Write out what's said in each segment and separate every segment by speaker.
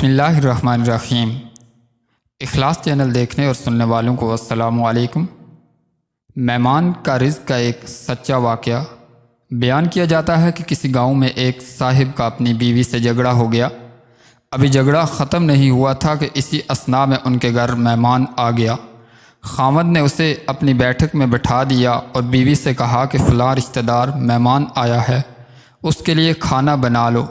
Speaker 1: بسم اللہ الرحمن الرحیم۔ اخلاص چینل دیکھنے اور سننے والوں کو السلام علیکم۔ مہمان کا رزق کا ایک سچا واقعہ بیان کیا جاتا ہے کہ کسی گاؤں میں ایک صاحب کا اپنی بیوی سے جھگڑا ہو گیا۔ ابھی جھگڑا ختم نہیں ہوا تھا کہ اسی اثناء میں ان کے گھر مہمان آ گیا۔ خاوند نے اسے اپنی بیٹھک میں بٹھا دیا اور بیوی سے کہا کہ فلاں رشتہ دار مہمان آیا ہے، اس کے لیے کھانا بنا لو۔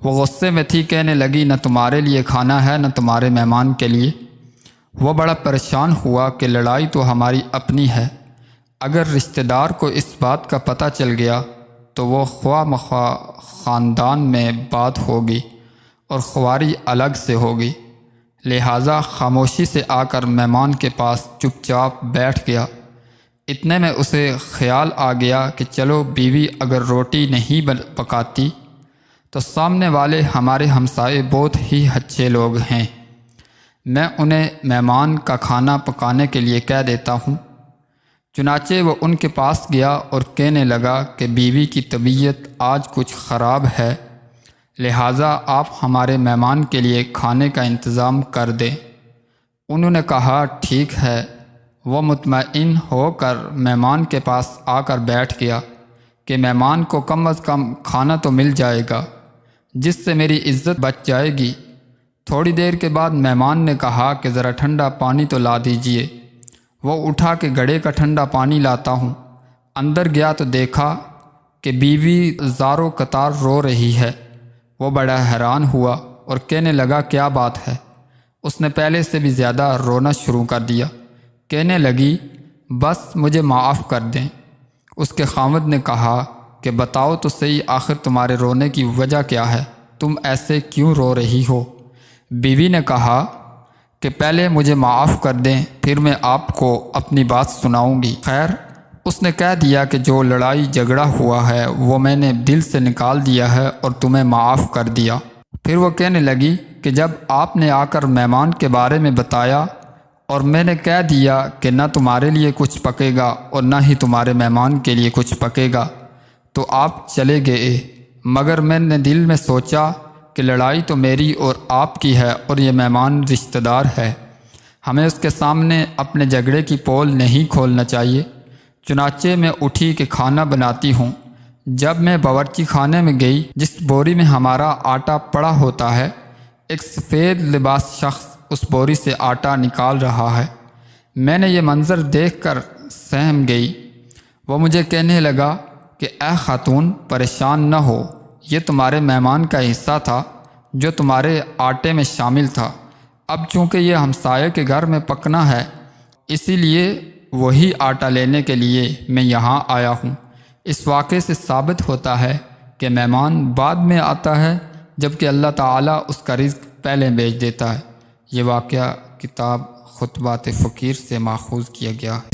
Speaker 1: وہ غصے میں تھی، کہنے لگی نہ تمہارے لیے کھانا ہے نہ تمہارے مہمان کے لیے۔ وہ بڑا پریشان ہوا کہ لڑائی تو ہماری اپنی ہے، اگر رشتہ دار کو اس بات کا پتہ چل گیا تو وہ خواہ مخواہ خاندان میں بات ہوگی اور خواری الگ سے ہوگی، لہٰذا خاموشی سے آ کر مہمان کے پاس چپ چاپ بیٹھ گیا۔ اتنے میں اسے خیال آ گیا کہ چلو بیوی اگر روٹی نہیں پکاتی تو سامنے والے ہمارے ہمسائے بہت ہی اچھے لوگ ہیں، میں انہیں مہمان کا کھانا پکانے کے لیے کہہ دیتا ہوں۔ چنانچہ وہ ان کے پاس گیا اور کہنے لگا کہ بیوی کی طبیعت آج کچھ خراب ہے، لہٰذا آپ ہمارے مہمان کے لیے کھانے کا انتظام کر دیں۔ انہوں نے کہا ٹھیک ہے۔ وہ مطمئن ہو کر مہمان کے پاس آ کر بیٹھ گیا کہ مہمان کو کم از کم کھانا تو مل جائے گا جس سے میری عزت بچ جائے گی۔ تھوڑی دیر کے بعد مہمان نے کہا کہ ذرا ٹھنڈا پانی تو لا دیجئے۔ وہ اٹھا کے گھڑے کا ٹھنڈا پانی لاتا ہوں۔ اندر گیا تو دیکھا کہ بیوی زاروں قطار رو رہی ہے۔ وہ بڑا حیران ہوا اور کہنے لگا کیا بات ہے؟ اس نے پہلے سے بھی زیادہ رونا شروع کر دیا۔ کہنے لگی بس مجھے معاف کر دیں۔ اس کے خاوند نے کہا کہ بتاؤ تو صحیح، آخر تمہارے رونے کی وجہ کیا ہے؟ تم ایسے کیوں رو رہی ہو؟ بیوی نے کہا کہ پہلے مجھے معاف کر دیں، پھر میں آپ کو اپنی بات سناؤں گی۔ خیر، اس نے کہہ دیا کہ جو لڑائی جھگڑا ہوا ہے وہ میں نے دل سے نکال دیا ہے اور تمہیں معاف کر دیا۔ پھر وہ کہنے لگی کہ جب آپ نے آ کر مہمان کے بارے میں بتایا اور میں نے کہہ دیا کہ نہ تمہارے لیے کچھ پکے گا اور نہ ہی تمہارے مہمان کے لیے کچھ پکے گا تو آپ چلے گئے، مگر میں نے دل میں سوچا کہ لڑائی تو میری اور آپ کی ہے اور یہ مہمان رشتہ دار ہے، ہمیں اس کے سامنے اپنے جھگڑے کی پول نہیں کھولنا چاہیے۔ چنانچہ میں اٹھی کہ کھانا بناتی ہوں۔ جب میں باورچی خانے میں گئی، جس بوری میں ہمارا آٹا پڑا ہوتا ہے، ایک سفید لباس شخص اس بوری سے آٹا نکال رہا ہے۔ میں نے یہ منظر دیکھ کر سہم گئی۔ وہ مجھے کہنے لگا کہ اے خاتون پریشان نہ ہو، یہ تمہارے مہمان کا حصہ تھا جو تمہارے آٹے میں شامل تھا، اب چونکہ یہ ہمسائے کے گھر میں پکنا ہے اسی لیے وہی آٹا لینے کے لیے میں یہاں آیا ہوں۔ اس واقعے سے ثابت ہوتا ہے کہ مہمان بعد میں آتا ہے جبکہ اللہ تعالیٰ اس کا رزق پہلے بھیج دیتا ہے۔ یہ واقعہ کتاب خطبات فقیر سے ماخوذ کیا گیا ہے۔